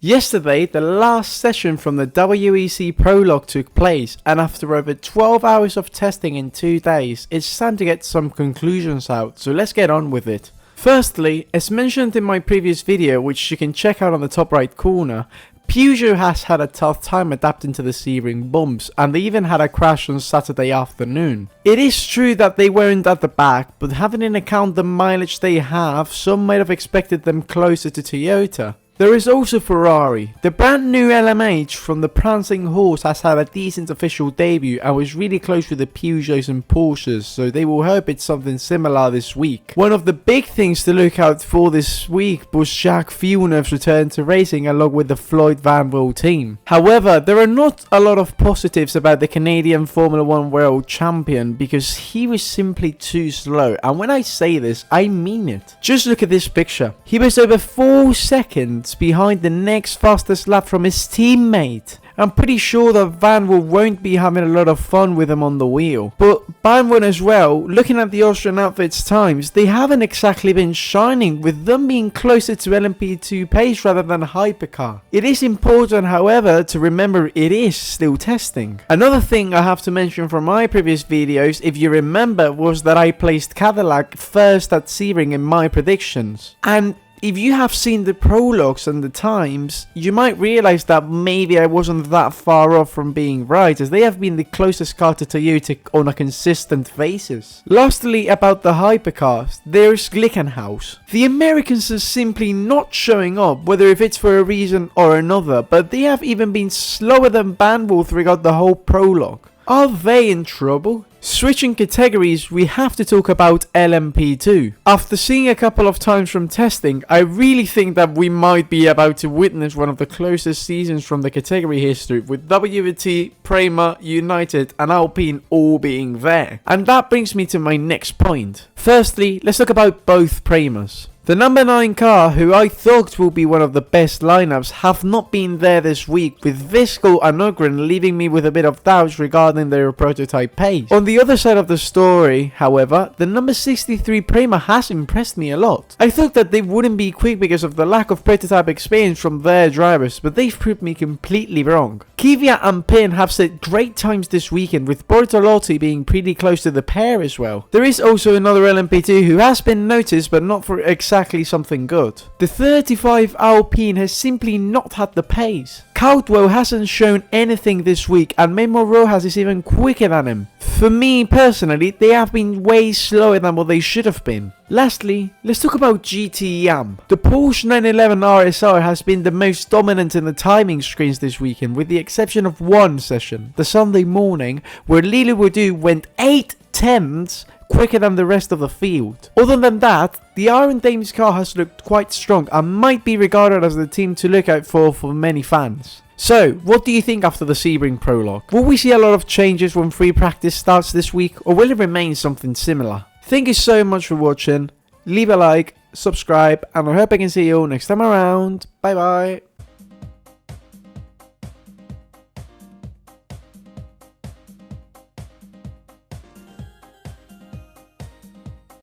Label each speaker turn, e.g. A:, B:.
A: Yesterday, the last session from the WEC Prologue took place, and after over 12 hours of testing in 2 days, it's time to get some conclusions out, so let's get on with it. Firstly, as mentioned in my previous video, which you can check out on the top right corner, Peugeot has had a tough time adapting to the Sebring bumps, and they even had a crash on Saturday afternoon. It is true that they weren't at the back, but having in account the mileage they have, some might have expected them closer to Toyota. There is also Ferrari. The brand new LMH from the Prancing Horse has had a decent official debut and was really close with the Peugeots and Porsches, so they will hope it's something similar this week. One of the big things to look out for this week was Jacques Villeneuve's return to racing along with the Floyd Van Wil team. However, there are not a lot of positives about the Canadian Formula 1 World Champion because he was simply too slow, and when I say this, I mean it. Just look at this picture. He was over 4 seconds behind the next fastest lap from his teammate. I'm pretty sure that Van Wil won't be having a lot of fun with him on the wheel. But Van Wil as well, looking at the Austrian outfit's times, they haven't exactly been shining, with them being closer to LMP2 pace rather than hypercar. It is important, however, to remember it is still testing. Another thing I have to mention from my previous videos, if you remember, was that I placed Cadillac first at Sebring in my predictions. And if you have seen the prologues and the times, you might realize that maybe I wasn't that far off from being right, as they have been the closest car to Toyota on a consistent basis. Lastly, about the hypercars, there's Glickenhaus. The Americans are simply not showing up, whether if it's for a reason or another, but they have even been slower than Van Wil throughout the whole prologue. Are they in trouble? Switching categories, we have to talk about LMP2. After seeing a couple of times from testing, I really think that we might be about to witness one of the closest seasons from the category history, with WEC, Prema, United and Alpine all being there. And that brings me to my next point. Firstly, let's talk about both Premas. The number 9 car, who I thought will be one of the best lineups, have not been there this week, with Visco and Ogren leaving me with a bit of doubts regarding their prototype pace. On the other side of the story, however, the number 63 Prema has impressed me a lot. I thought that they wouldn't be quick because of the lack of prototype experience from their drivers, but they've proved me completely wrong. Kvyat and Pin have set great times this weekend, with Bortolotti being pretty close to the pair as well. There is also another LMP2 who has been noticed, but not for exactly something good. The 35 Alpine has simply not had the pace. Caldwell hasn't shown anything this week, and Memo Rojas is even quicker than him. For me personally, they have been way slower than what they should have been. Lastly, let's talk about GT-YAM. The Porsche 911 RSR has been the most dominant in the timing screens this weekend, with the exception of one session, the Sunday morning, where Lily Woodou went 8/10 quicker than the rest of the field. Other than that, the Iron Dames car has looked quite strong and might be regarded as the team to look out for many fans. So, what do you think after the Sebring Prologue? Will we see a lot of changes when free practice starts this week, or will it remain something similar? Thank you so much for watching. Leave a like, subscribe, and I hope I can see you all next time around. Bye bye.